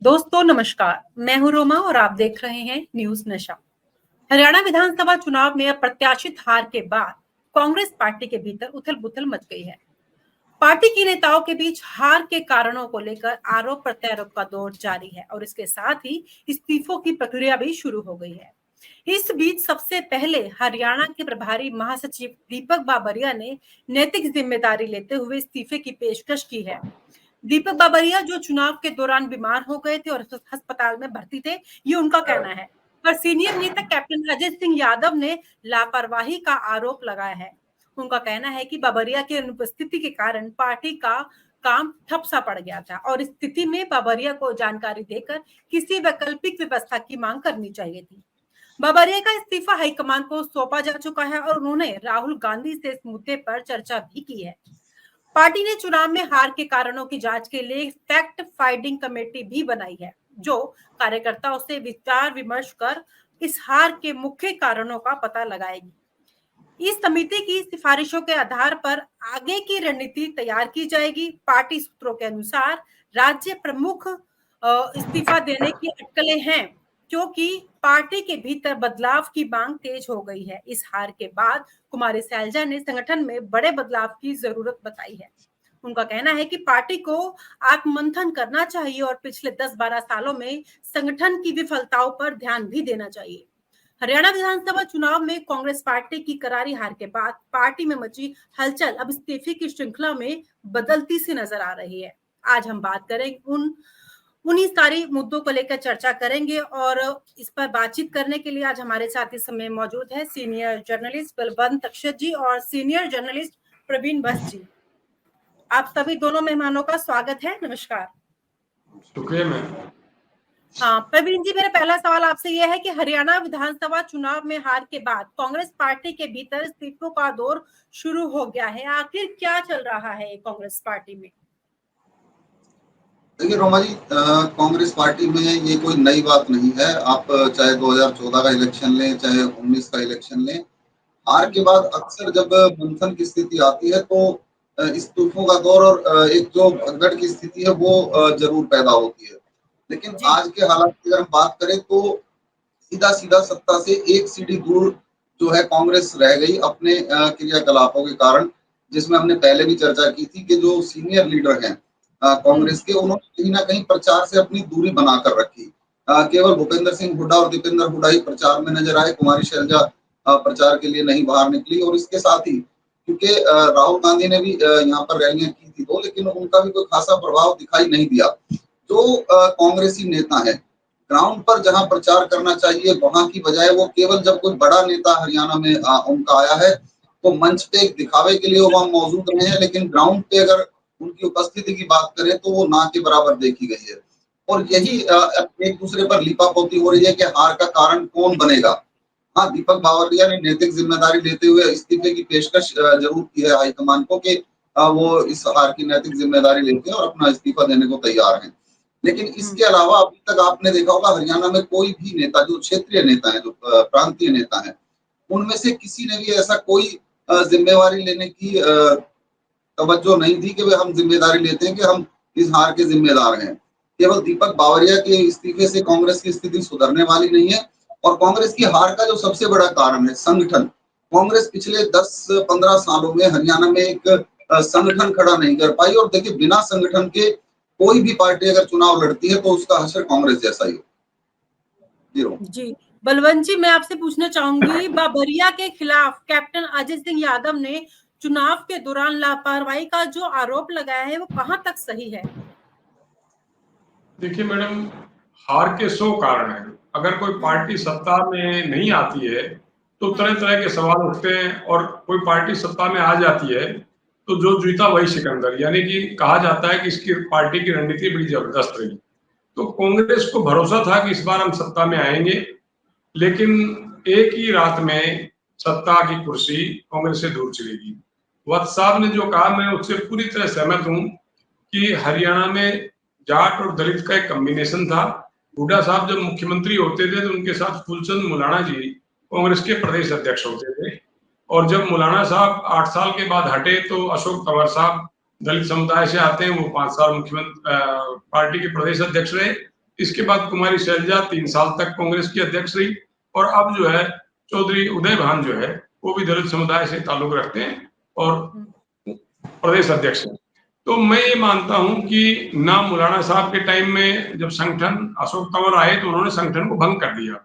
दोस्तों नमस्कार, मैं हूं रोमा और आप देख रहे हैं न्यूज नशा। हरियाणा विधानसभा चुनाव में अप्रत्याशित हार के बाद कांग्रेस पार्टी के भीतर उथल-पुथल मच गई है। पार्टी के नेताओं के बीच हार के कारणों को लेकर आरोप प्रत्यारोप का दौर जारी है और इसके साथ ही इस्तीफों की प्रक्रिया भी शुरू हो गई है। इस बीच सबसे पहले हरियाणा के प्रभारी महासचिव दीपक बाबरिया ने नैतिक जिम्मेदारी लेते हुए इस्तीफे की पेशकश की है। दीपक बाबरिया जो चुनाव के दौरान बीमार हो गए थे और अस्पताल में भर्ती थे, ये उनका कहना है। पर सीनियर नेता कैप्टन अजय सिंह यादव ने लापरवाही का आरोप लगाया है। उनका कहना है कि बाबरिया की अनुपस्थिति के कारण पार्टी का काम ठप सा पड़ गया था और इस स्थिति में बाबरिया को जानकारी देकर किसी वैकल्पिक व्यवस्था की मांग करनी चाहिए थी। बाबरिया का इस्तीफा हाईकमान को सौंपा जा चुका है और उन्होंने राहुल गांधी से इस मुद्दे पर चर्चा भी की है। पार्टी ने चुनाव में हार के कारणों की जांच के लिए फैक्ट फाइंडिंग कमेटी भी बनाई है, जो कार्यकर्ताओं से विचार विमर्श कर इस हार के मुख्य कारणों का पता लगाएगी। इस समिति की सिफारिशों के आधार पर आगे की रणनीति तैयार की जाएगी। पार्टी सूत्रों के अनुसार राज्य प्रमुख इस्तीफा देने की अटकलें हैं, क्योंकि पार्टी के भीतर बदलाव की मांग तेज हो गई है। इस हार के बाद कुमारी सैलजा ने संगठन में बड़े बदलाव की जरूरत बताई है। उनका कहना है कि पार्टी को आत्ममंथन करना चाहिए और पिछले 10-12 सालों में संगठन की विफलताओं पर ध्यान भी देना चाहिए। हरियाणा विधानसभा चुनाव में कांग्रेस पार्टी की करारी हार के बाद पार्टी में मची हलचल अब इस्तीफे की श्रृंखला में बदलती सी नजर आ रही है। आज हम बात करेंगे उन्हीं सारी मुद्दों को लेकर चर्चा करेंगे और इस पर बातचीत करने के लिए आज हमारे साथ इस समय मौजूद है सीनियर जर्नलिस्ट बलवंत अक्षत जी और सीनियर जर्नलिस्ट प्रवीण बस जी। आप सभी दोनों मेहमानों का स्वागत है। नमस्कार। शुक्रिया मैम। हाँ प्रवीण जी, मेरा पहला सवाल आपसे यह है कि हरियाणा विधानसभा चुनाव में हार के बाद कांग्रेस पार्टी के भीतर इस्तीफों का दौर शुरू हो गया है। आखिर क्या चल रहा है कांग्रेस पार्टी में? देखिए रोमा जी, कांग्रेस पार्टी में ये कोई नई बात नहीं है। आप चाहे 2014 का इलेक्शन लें, चाहे 19 का इलेक्शन लें, हार के बाद अक्सर जब मंथन की स्थिति आती है तो इस्तीफों का दौर और एक जो भगदड़ की स्थिति है वो जरूर पैदा होती है। लेकिन आज के हालात की अगर हम बात करें तो सीधा सीधा सत्ता से एक सीढ़ी दूर जो है कांग्रेस रह गई अपने क्रियाकलापों के कारण, जिसमें हमने पहले भी चर्चा की थी कि जो सीनियर लीडर हैं कांग्रेस के, उन्होंने कहीं ना कहीं प्रचार से अपनी दूरी बनाकर रखी। केवल भूपेंद्र सिंह हुड्डा और दीपेंद्र हुड्डा ही प्रचार में नजर आए। कुमारी शैलजा प्रचार के लिए नहीं बाहर निकली और इसके साथ ही क्योंकि राहुल गांधी ने भी यहाँ पर रैलियां की थी तो, लेकिन उनका भी कोई खासा प्रभाव दिखाई नहीं दिया। जो कांग्रेसी नेता है ग्राउंड पर जहां प्रचार करना चाहिए वहां की बजाय वो केवल जब कोई बड़ा नेता हरियाणा में उनका आया है तो मंच पे एक दिखावे के लिए वो वहां मौजूद रहे हैं, लेकिन ग्राउंड पे अगर उनकी उपस्थिति की बात करें तो वो ना के बराबर देखी गई है। और यही एक दूसरे पर लिपापोती हो रही है कि हार का कारण कौन बनेगा। हाँ, दीपक बावरिया ने नैतिक जिम्मेदारी लेते हुए इस्तीफे की पेशकश जरूर की है हाईकमान को कि वो इस हार की नैतिक जिम्मेदारी लेते हैं और अपना इस्तीफा देने को तैयार हैं। लेकिन इसके अलावा अभी तक आपने देखा होगा हरियाणा में कोई भी नेता, जो क्षेत्रीय नेता है, जो प्रांतीय नेता है, उनमें से किसी ने भी ऐसा कोई जिम्मेवारी लेने की तवज्जो नहीं थी कि वे हम जिम्मेदारी लेते हैं कि हम इस हार के जिम्मेदार हैं। केवल दीपक बावरिया के इस्तीफे से कांग्रेस की स्थिति सुधरने वाली नहीं है। और कांग्रेस की हार का जो सबसे बड़ा कारण है संगठन। कांग्रेस पिछले 10-15 सालों में हरियाणा में एक संगठन खड़ा नहीं कर पाई। और देखिए, बिना संगठन के कोई भी पार्टी अगर चुनाव लड़ती है तो उसका हश्र कांग्रेस जैसा ही हो। जी बलवंत जी, मैं आपसे पूछना चाहूंगी, बाबरिया के खिलाफ कैप्टन अजय सिंह यादव ने चुनाव के दौरान लापरवाही का जो आरोप लगाया है वो कहां तक सही है? देखिए मैडम, हार के 100 कारण हैं। अगर कोई पार्टी सत्ता में नहीं आती है तो तरह तरह के सवाल उठते हैं, और कोई पार्टी सत्ता में आ जाती है तो जो जीता वही सिकंदर, यानी कि कहा जाता है कि इसकी पार्टी की रणनीति बड़ी जबरदस्त रही। तो कांग्रेस को भरोसा था कि इस बार हम सत्ता में आएंगे, लेकिन एक ही रात में सत्ता की कुर्सी कांग्रेस से दूर चलेगी। वत्स साहब ने जो कहा, मैं उससे पूरी तरह सहमत हूं कि हरियाणा में जाट और दलित का एक कॉम्बिनेशन था। हुड्डा साहब जब मुख्यमंत्री होते थे तो उनके साथ फूलचंद मुलाना जी कांग्रेस के प्रदेश अध्यक्ष होते थे, और जब मुलाना साहब 8 साल के बाद हटे तो अशोक तंवर साहब दलित समुदाय से आते हैं, वो 5 साल मुख्यमंत्री पार्टी के प्रदेश अध्यक्ष रहे। इसके बाद कुमारी शैलजा 3 साल तक कांग्रेस की अध्यक्ष रही और अब जो है चौधरी उदय भान जो है वो भी दलित समुदाय से ताल्लुक रखते हैं और प्रदेश अध्यक्ष हैं। तो मैं ये मानता हूं कि ना मौलाना साहब के टाइम में जब संगठन अशोक तंवर आए तो उन्होंने संगठन को भंग कर दिया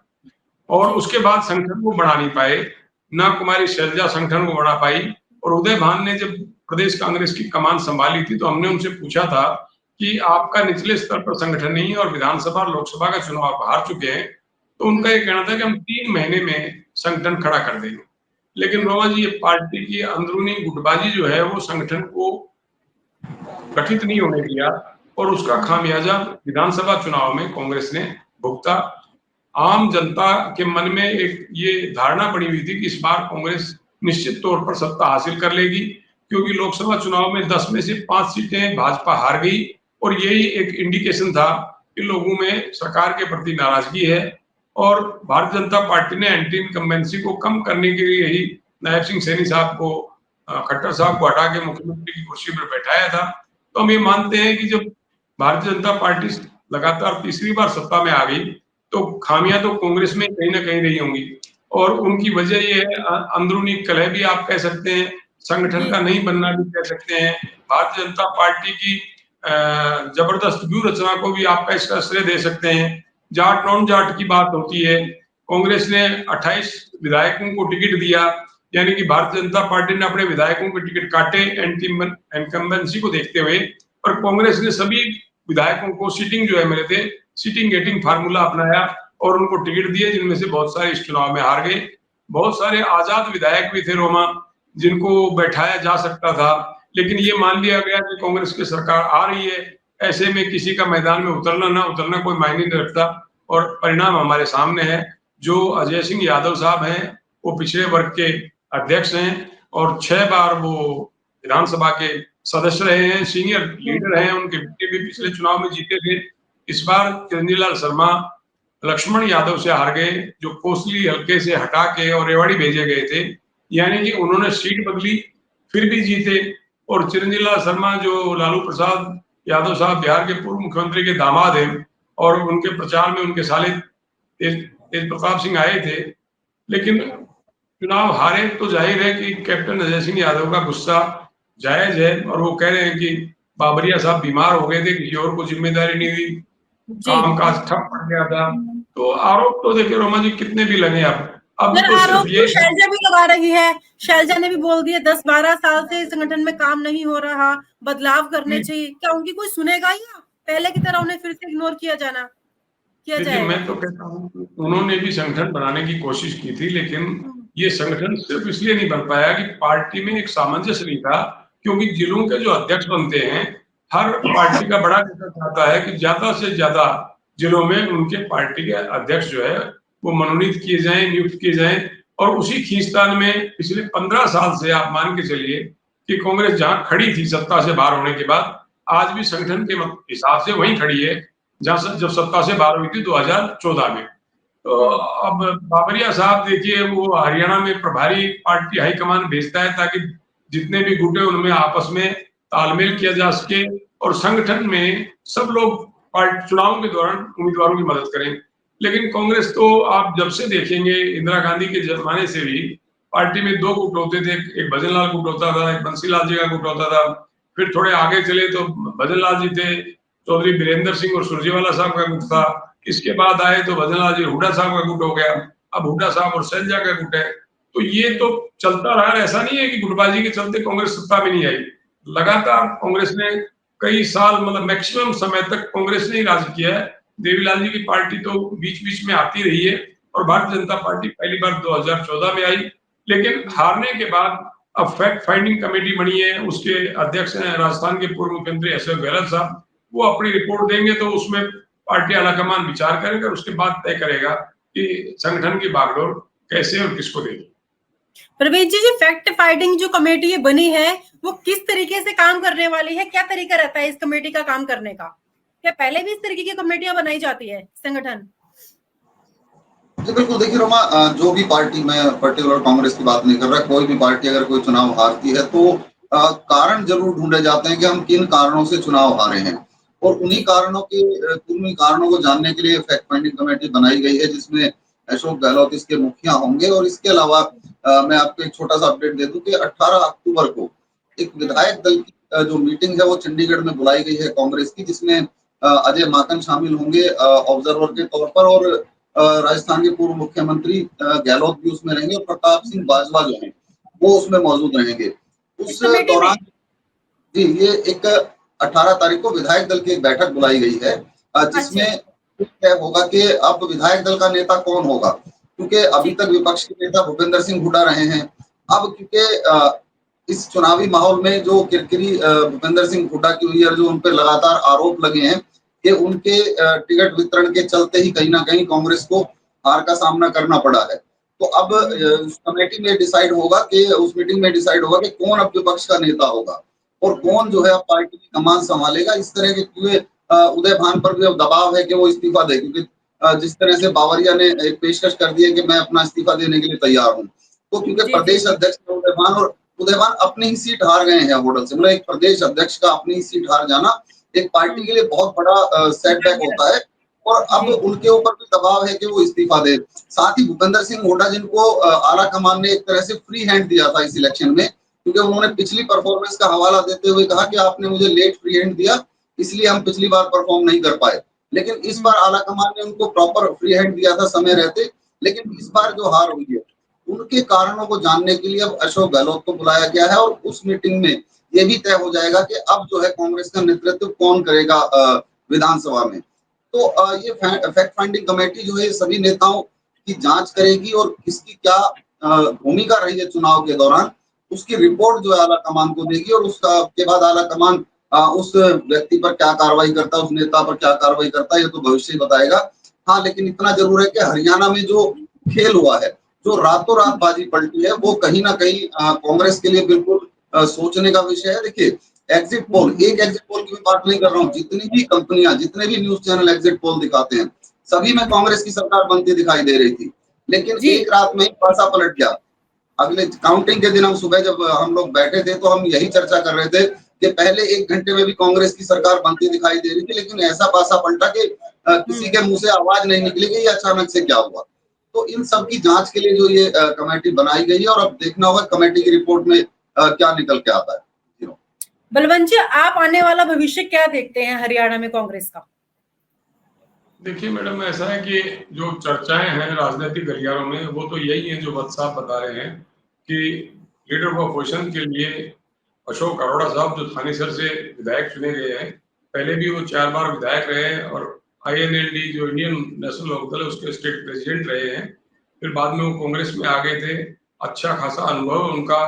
और उसके बाद संगठन को बढ़ा नहीं पाए, ना कुमारी शैलजा संगठन को बढ़ा पाई। और उदय भान ने जब प्रदेश कांग्रेस की कमान संभाली थी तो हमने उनसे पूछा था कि आपका निचले स्तर पर संगठन नहीं है और विधानसभा और लोकसभा का चुनाव आप हार चुके हैं, तो उनका ये कहना था कि हम 3 महीने में संगठन खड़ा कर देंगे। लेकिन रोमा जी, ये पार्टी की अंदरूनी गुटबाजी जो है वो संगठन को गठित नहीं होने दिया और उसका खामियाजा विधानसभा चुनाव में कांग्रेस ने भुगता। आम जनता के मन में एक ये धारणा बनी हुई थी कि इस बार कांग्रेस निश्चित तौर पर सत्ता हासिल कर लेगी, क्योंकि लोकसभा चुनाव में 10 में से 5 सीटें भाजपा हार गई और यही एक इंडिकेशन था कि लोगों में सरकार के प्रति नाराजगी है। और भारतीय जनता पार्टी ने एंटी इनकम्बेंसी को कम करने के लिए ही नायब सिंह सैनी साहब को, खट्टर साहब को हटा के मुख्यमंत्री की कुर्सी पर बैठाया था। तो हम ये मानते हैं कि जब भारतीय जनता पार्टी लगातार तीसरी बार सत्ता में आ गई तो खामियां तो कांग्रेस में कहीं ना कहीं रही होंगी और उनकी वजह ये है अंदरूनी कलह भी आप कह सकते हैं, संगठन का नहीं बनना भी कह सकते हैं, भारतीय जनता पार्टी की जबरदस्त व्यूह रचना को भी आप इसका श्रेय दे सकते हैं। जाट नॉन जाट की बात होती है, कांग्रेस ने 28 विधायकों को टिकट दिया, यानी कि भारतीय जनता पार्टी ने अपने विधायकों के टिकट काटे एंटी इनकम्बेंसी को देखते हुए, और कांग्रेस ने सभी विधायकों को सीटिंग जो है मेरे थे सीटिंग गेटिंग फार्मूला अपनाया और उनको टिकट दिए, जिनमें से बहुत सारे इस चुनाव में हार गए। बहुत सारे आजाद विधायक भी थे रोमा, जिनको बैठाया जा सकता था, लेकिन ये मान लिया गया कि कांग्रेस की सरकार आ रही है, ऐसे में किसी का मैदान में उतरना ना उतरना कोई मायने नहीं रखता। और परिणाम हमारे सामने है। जो अजय सिंह यादव साहब हैं वो पिछड़े वर्ग के अध्यक्ष हैं और 6 बार वो विधानसभा के सदस्य रहे हैं, सीनियर लीडर हैं, उनके बेटे भी पिछले चुनाव में जीते थे। इस बार चिरंजीव लाल शर्मा लक्ष्मण यादव से हार गए, जो कोसली हल्के से हटा के और रेवाड़ी भेजे गए थे, यानी कि उन्होंने सीट बदली फिर भी जीते। और चिरंजीव लाल शर्मा जो लालू प्रसाद यादव साहब बिहार के पूर्व मुख्यमंत्री के दामाद हैं और उनके प्रचार में उनके साले तेज प्रताप सिंह आए थे, लेकिन चुनाव हारे तो जाहिर है कि कैप्टन अजय सिंह यादव का गुस्सा जायज है और वो कह रहे हैं कि बाबरिया साहब बीमार हो गए थे, किसी और को जिम्मेदारी नहीं दी, कामकाज ठप पड़ गया था। तो आरोप तो देखिए रोमा जी कितने भी लगे अब तो आरोप तो शैलजा भी लगा रही है। शैलजा ने भी बोल दिया 10-12 साल से संगठन में काम नहीं हो रहा, बदलाव करने चाहिए। क्या उनकी कोई सुनेगा या पहले की तरह उन्हें फिर से इग्नोर किया जाएगा? मैं तो कहता हूँ उन्होंने भी संगठन बनाने की कोशिश की थी, लेकिन ये संगठन सिर्फ इसलिए नहीं बन पाया कि पार्टी में एक सामंजस्य नहीं था, क्योंकि जिलों के जो अध्यक्ष बनते हैं, हर पार्टी का बड़ा नेता चाहता है कि ज्यादा से ज्यादा जिलों में उनके पार्टी के अध्यक्ष जो है वो मनोनीत किए जाएं, नियुक्त किए जाएं। और उसी खींचतान में पिछले 15 साल से आप मान के चलिए कि कांग्रेस जहां खड़ी थी सत्ता से बाहर होने के बाद, आज भी संगठन के हिसाब से वहीं खड़ी है जहां जब सत्ता से बाहर हुई थी 2014 में। तो अब बाबरिया साहब देखिए, वो हरियाणा में प्रभारी पार्टी हाईकमान भेजता है ताकि जितने भी गुट है उनमें आपस में तालमेल किया जा सके और संगठन में सब लोग चुनाव के दौरान उम्मीदवारों की मदद करें। लेकिन कांग्रेस तो आप जब से देखेंगे, इंदिरा गांधी के जमाने से भी पार्टी में 2 गुट होते थे, एक भजन लाल गुट होता था, एक बंसीलाल जी का गुट होता था। फिर थोड़े आगे चले तो भजन लाल जी थे, चौधरी बीरेंद्र सिंह और सुरजेवाला साहब का गुट था। इसके बाद आए तो भजन लाल जी हुड्डा साहब का गुट हो गया, अब हुड्डा साहब और शैलजा का गुट है। तो ये तो चलता रहा, ऐसा नहीं है कि गुटबाजी के चलते कांग्रेस सत्ता में नहीं आई। लगातार कांग्रेस ने कई साल, मतलब मैक्सिमम समय तक कांग्रेस ने ही राज किया है। देवीलाल जी की पार्टी तो बीच बीच में आती रही है और भारतीय जनता पार्टी पहली बार 2014 में आई, लेकिन हारने के बाद अब फैक्ट फाइंडिंग कमेटी बनी है, उसके अध्यक्ष हैं राजस्थान के पूर्व मुख्यमंत्री अशोक गहलोत साहब। वो अपनी रिपोर्ट देंगे तो उसमें पार्टी आलाकमान विचार करेगा, उसके बाद तय करेगा कि संगठन की बागडोर कैसे और किसको देगी। प्रवीण जी, फैक्ट फाइंडिंग जो कमेटी बनी है वो किस तरीके से काम करने वाली है? क्या तरीका रहता है इस कमेटी का काम करने का? क्या पहले भी इस तरीके की कमेटियां बनाई जाती है संगठन? जी बिल्कुल, देखिए रोमा, जो भी पार्टी, मैं पर्टिकुलर कांग्रेस की बात नहीं कर रहा, कोई भी पार्टी अगर कोई चुनाव हारती है तो कारण जरूर ढूंढे जाते हैं कि हम किन कारणों से चुनाव हारे हैं। और उन्हीं कारणों को जानने के लिए फैक्ट फाइंडिंग कमेटी बनाई गई है, जिसमें अशोक गहलोत इसके मुखिया होंगे। और इसके अलावा मैं आपको एक छोटा सा अपडेट दे दूं कि 18 अक्टूबर को एक विधायक दल की जो मीटिंग है वो चंडीगढ़ में बुलाई गई है कांग्रेस की, जिसमें अजय माकन शामिल होंगे ऑब्जर्वर के तौर पर, और राजस्थान के पूर्व मुख्यमंत्री गहलोत भी उसमें रहेंगे, और प्रताप सिंह बाजवा जो है वो उसमें मौजूद रहेंगे। उस दौरान जी ये एक 18 तारीख को विधायक दल की एक बैठक बुलाई गई है, जिसमें तय होगा कि अब विधायक दल का नेता कौन होगा, क्योंकि अभी तक विपक्ष के नेता भूपेंद्र सिंह हुड्डा रहे हैं। अब क्योंकि इस चुनावी माहौल में जो किरकिरी भूपेंद्र सिंह हुड्डा की हुई है, जो उन पर लगातार आरोप लगे हैं कि उनके टिकट वितरण के चलते ही कहीं ना कहीं कांग्रेस को हार का सामना करना पड़ा है। तो अब उस कमेटी में डिसाइड होगा कि उस मीटिंग में डिसाइड होगा कि कौन अब विपक्ष का नेता होगा और कौन जो है पार्टी की कमान संभालेगा। इस तरह के उदय भान पर भी अब दबाव है कि वो इस्तीफा दे, क्योंकि जिस तरह से बावरिया ने एक पेशकश कर दी है कि मैं अपना इस्तीफा देने के लिए तैयार हूँ, तो क्योंकि प्रदेश अध्यक्ष उदय भान अपनी ही सीट हार गए हैं होडल से, मतलब एक प्रदेश अध्यक्ष का अपनी ही सीट हार जाना एक पार्टी के लिए बहुत बड़ा सेटबैक होता है, और अब उनके ऊपर भी दबाव है कि वो इस्तीफा दे। साथ ही भूपेंद्र सिंह हुड्डा, जिनको आला कमान ने एक तरह से फ्री हैंड दिया था इस इलेक्शन में, क्योंकि उन्होंने पिछली परफॉर्मेंस का हवाला देते हुए कहा कि आपने मुझे लेट फ्री हैंड दिया, इसलिए हम पिछली बार परफॉर्म नहीं कर पाए। लेकिन इस बार आला कमान ने उनको प्रॉपर फ्री हैंड दिया था समय रहते। लेकिन इस बार जो हार हुई है उनके कारणों को जानने के लिए अब अशोक गहलोत को बुलाया गया है, और उस मीटिंग में यह भी तय हो जाएगा कि अब जो है कांग्रेस का नेतृत्व कौन करेगा विधानसभा में। तो ये फैक्ट फाइंडिंग कमेटी जो है सभी नेताओं की जांच करेगी, और किसकी क्या भूमिका रही है चुनाव के दौरान उसकी रिपोर्ट जो है आला कमान को देगी, और उसका के बाद आला कमान उस व्यक्ति पर क्या कार्रवाई करता है, उस नेता पर क्या कार्रवाई करता है, ये तो भविष्य ही बताएगा। हाँ, लेकिन इतना जरूर है कि हरियाणा में जो खेल हुआ है, जो रातों रात बाजी पलटी है, वो कहीं ना कहीं कांग्रेस के लिए बिल्कुल सोचने का विषय है। देखिए, एग्जिट पोल, एक एग्जिट पोल की भी बात नहीं कर रहा हूँ, जितनी भी कंपनियां, जितने भी न्यूज चैनल एग्जिट पोल दिखाते हैं, सभी में कांग्रेस की सरकार बनती दिखाई दे रही थी। लेकिन एक रात में पासा पलट गया। अगले काउंटिंग के दिन हम सुबह जब हम लोग बैठे थे तो हम यही चर्चा कर रहे थे कि पहले 1 घंटे में भी कांग्रेस की सरकार बनती दिखाई दे रही थी, लेकिन ऐसा पासा पलटा कि किसी के मुंह से आवाज नहीं निकली कि ये अचानक से क्या हुआ। तो इन सब की जांच के लिए जो ये कमेटी बनाई गई है, और अब देखना होगा कमेटी की रिपोर्ट में क्या निकल के आता है। बलवंत जी, आप आने वाला भविष्य क्या देखते हैं हरियाणा में कांग्रेस का? देखिए मैडम, ऐसा है कि जो चर्चाएं हैं राजनीतिक गलियारों में, वो तो यही है जो वत्स साहब बता रहे हैं कि लीडर ऑफ अपोजिशन के लिए अशोक अरोड़ा साहब जो थानेसर से विधायक चुने गए हैं, पहले भी वो 4 बार विधायक रहे हैं और INLD जो इंडियन नेशनल लोकदल है उसके स्टेट प्रेसिडेंट रहे हैं। फिर बाद में वो कांग्रेस में आ गए थे। अच्छा खासा अनुभव उनका,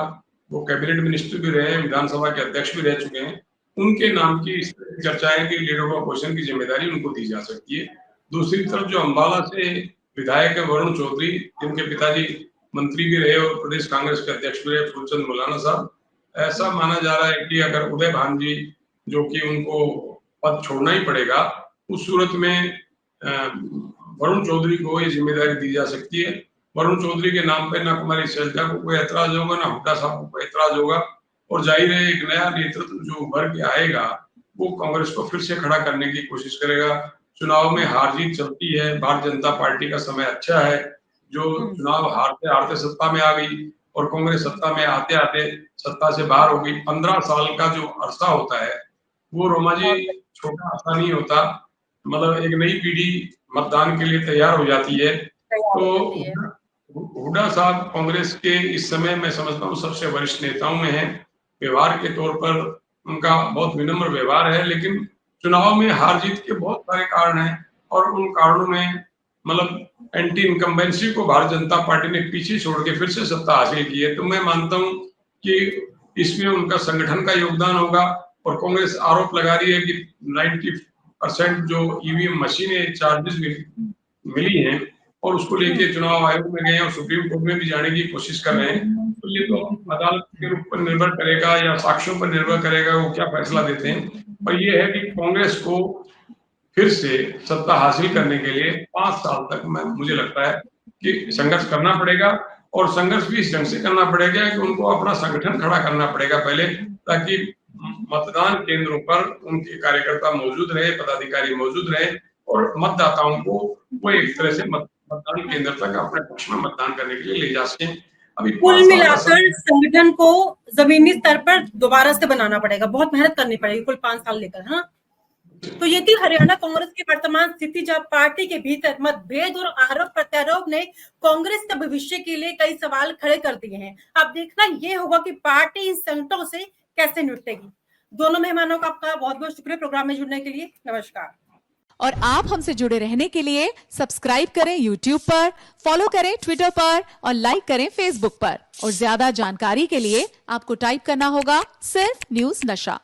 वो कैबिनेट मिनिस्टर भी रहे हैं, विधानसभा के अध्यक्ष भी रह चुके हैं। उनके नाम की चर्चा है कि लीडर ऑफ अपोजिशन की जिम्मेदारी उनको दी जा सकती है। दूसरी तरफ जो अम्बाला से विधायक है वरुण चौधरी, जिनके पिताजी मंत्री भी रहे और प्रदेश कांग्रेस के अध्यक्ष भी रहे, फूलचंद मौलाना साहब, ऐसा माना जा रहा है कि अगर उदय भान जी, जो कि उनको पद छोड़ना ही पड़ेगा, उस सूरत में वरुण चौधरी को ये जिम्मेदारी दी जा सकती है। वरुण चौधरी के नाम पे ना कुमारी शैलजा को कोई ऐतराज होगा, ना हुड्डा साहब को कोई ऐतराज होगा, और जाहिर है एक नया नेतृत्व जो उभर के आएगा वो कांग्रेस को फिर से खड़ा करने की कोशिश करेगा। चुनाव में हार जीत चलती है, भारतीय जनता पार्टी का समय अच्छा है, जो चुनाव हारते हारते सत्ता में आ गई और कांग्रेस सत्ता में आते आते सत्ता से बाहर हो गई। 15 साल का जो अरसा होता है वो रोमा जी छोटा अरसा नहीं होता, मतलब एक नई पीढ़ी मतदान के लिए तैयार हो जाती है। तो हुड्डा साहब कांग्रेस के इस समय मैं समझता हूँ सबसे वरिष्ठ नेताओं में है। व्यवहार के तौर पर उनका बहुत विनम्र व्यवहार है, लेकिन चुनाव में हार जीत के बहुत सारे कारण हैं, और उन कारणों में मतलब एंटी इनकम्बेंसी को भारतीय जनता पार्टी ने पीछे छोड़ के फिर से सत्ता हासिल की है। तो मैं मानता हूँ कि इसमें उनका संगठन का योगदान होगा। और कांग्रेस आरोप लगा रही है कि 90% जो EVM मशीनें चार्जेस मिली हैं और उसको लेके चुनाव आयोग में गए और सुप्रीम कोर्ट में भी जाने की कोशिश कर रहे हैं। तो ये तो अदालत के ऊपर निर्भर करेगा या साक्ष्यों पर निर्भर करेगा वो क्या फैसला देते हैं। पर ये है कि कांग्रेस को फिर से सत्ता हासिल करने के लिए 5 साल तक मुझे लगता है कि संघर्ष करना पड़ेगा, और संघर्ष भी इस ढंग से करना पड़ेगा कि उनको अपना संगठन खड़ा करना पड़ेगा पहले, ताकि मतदान केंद्रों पर उनके कार्यकर्ता मौजूद रहे, पदाधिकारी मौजूद रहे और मतदाताओं को वो एक तरह से मतदान केंद्र तक अपने पक्ष में मतदान करने के लिए ले जा सकें। अभी कुल मिलाकर संगठन को जमीनी स्तर पर दोबारा से बनाना पड़ेगा, बहुत मेहनत करनी पड़ेगी कुल 5 साल लेकर, है ना। तो ये थी हरियाणा कांग्रेस की वर्तमान स्थिति, जब पार्टी के भीतर मतभेद और आरोप प्रत्यारोप ने कांग्रेस के भविष्य के लिए कई सवाल खड़े कर दिए हैं। अब देखना ये होगा कि पार्टी इन संकटों से कैसे निपटेगी। दोनों मेहमानों का आपका बहुत बहुत शुक्रिया प्रोग्राम में जुड़ने के लिए। नमस्कार। और आप हमसे जुड़े रहने के लिए सब्सक्राइब करें YouTube पर, फॉलो करें Twitter पर और लाइक करें Facebook पर। और ज्यादा जानकारी के लिए आपको टाइप करना होगा सिर्फ न्यूज़ नशा।